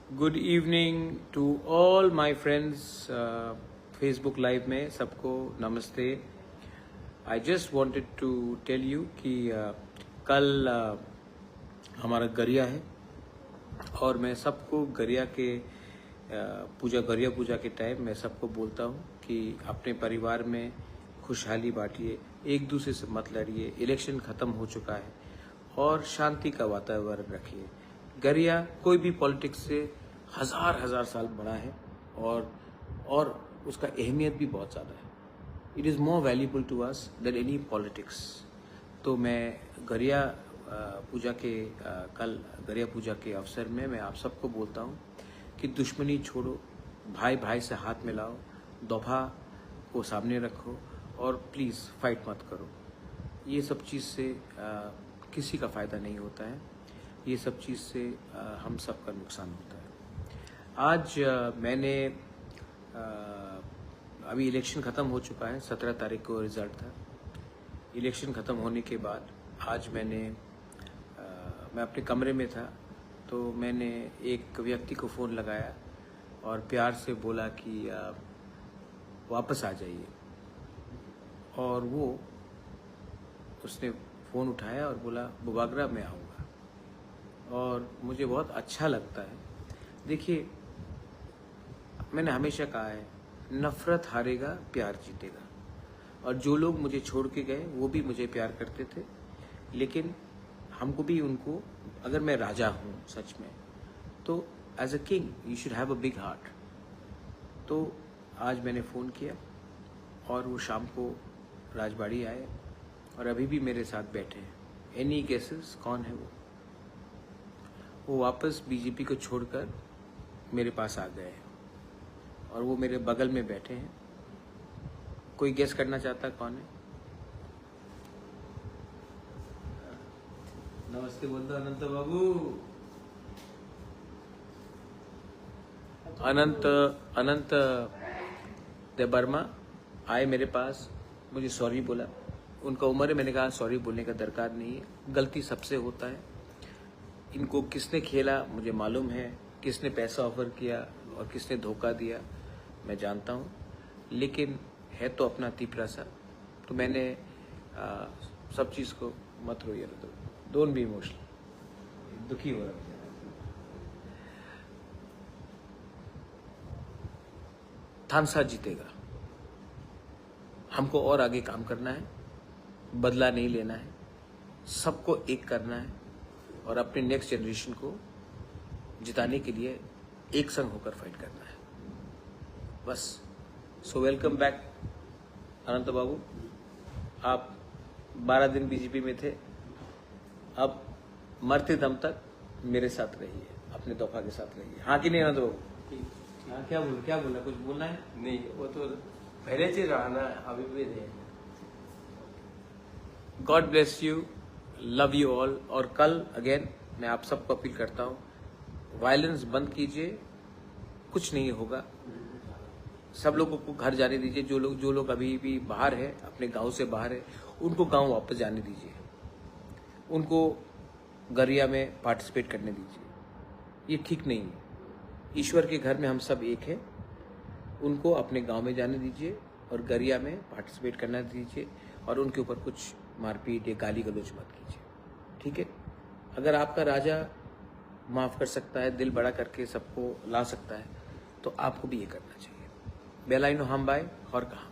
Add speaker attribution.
Speaker 1: Good evening to all my friends. Facebook live में सबको नमस्ते। I just wanted to tell you कि कल हमारा गरिया है और मैं सबको गरिया के गरिया पूजा के टाइम मैं सबको बोलता हूँ कि अपने परिवार में खुशहाली बांटिए, एक दूसरे से मत लड़िए। इलेक्शन खत्म हो चुका है और शांति का वातावरण रखिए। गरिया कोई भी पॉलिटिक्स से हजार साल बड़ा है और उसका अहमियत भी बहुत ज़्यादा है। It is more valuable to us than any politics. तो मैं गरिया पूजा के कल गरिया पूजा के अवसर में मैं आप सबको बोलता हूँ कि दुश्मनी छोड़ो, भाई भाई से हाथ मिलाओ, दोफा को सामने रखो और प्लीज़ फाइट मत करो। ये सब चीज़ से किसी का फ़ायदा नहीं होता है। ये सब चीज़ से हम सब का नुकसान होता है। आज मैंने अभी इलेक्शन ख़त्म हो चुका है, 17 तारीख को रिज़ल्ट था। इलेक्शन ख़त्म होने के बाद आज मैं अपने कमरे में था तो मैंने एक व्यक्ति को फ़ोन लगाया और प्यार से बोला कि वापस आ जाइए। और उसने फ़ोन उठाया और बोला बुबागरा मैं आऊँगा। और मुझे बहुत अच्छा लगता है। देखिए, मैंने हमेशा कहा है नफ़रत हारेगा, प्यार जीतेगा। और जो लोग मुझे छोड़ के गए वो भी मुझे प्यार करते थे, लेकिन हमको भी उनको, अगर मैं राजा हूँ सच में, तो as a king you should have a big heart. तो आज मैंने फ़ोन किया और वो शाम को राजबाड़ी आए और अभी भी मेरे साथ बैठे हैं। एनी गेसेस कौन है वो वापस बीजेपी को छोड़कर मेरे पास आ गए हैं और वो मेरे बगल में बैठे हैं। कोई गेस करना चाहता कौन है? नमस्ते बोल दो अनंत बाबू। अनंत देवर्मा आए मेरे पास, मुझे सॉरी बोला। उनका उम्र है, मैंने कहा सॉरी बोलने का दरकार नहीं है, गलती सबसे होता है। इनको किसने खेला मुझे मालूम है, किसने पैसा ऑफर किया और किसने धोखा दिया मैं जानता हूँ, लेकिन है तो अपना तीपरा सा। तो मैंने सब चीज़ को मत रोइए, तो डोंट बी इमोशनल, दुखी हो रहा है। थानसा जीतेगा। हमको और आगे काम करना है, बदला नहीं लेना है, सबको एक करना है और अपने नेक्स्ट जनरेशन को जिताने के लिए एक संग होकर फाइट करना है, बस। सो वेलकम बैक अनंत बाबू। आप 12 दिन बीजेपी में थे, अब मरते दम तक मेरे साथ रहिए, अपने दोफा के साथ रहिए। हाँ कि नहीं अनंत बाबू? हाँ, क्या बोला कुछ बोलना है?
Speaker 2: नहीं, वो तो पहले से रहना, अभी भी नहीं।
Speaker 1: God bless you, love you all. और कल अगेन मैं आप सबको अपील करता हूँ, वायलेंस बंद कीजिए, कुछ नहीं होगा। सब लोगों को घर जाने दीजिए। जो लोग अभी भी बाहर है, अपने गांव से बाहर है, उनको गांव वापस जाने दीजिए। उनको गरिया में पार्टिसिपेट करने दीजिए। ये ठीक नहीं है। ईश्वर के घर में हम सब एक हैं। उनको अपने गांव में जाने दीजिए और गरिया में पार्टिसिपेट करना दीजिए और उनके ऊपर कुछ मारपीट या गाली गलौज मत कीजिए, ठीक है? अगर आपका राजा माफ़ कर सकता है, दिल बड़ा करके सबको ला सकता है, तो आपको भी ये करना चाहिए। बेलाइनो हम बाय और कहा।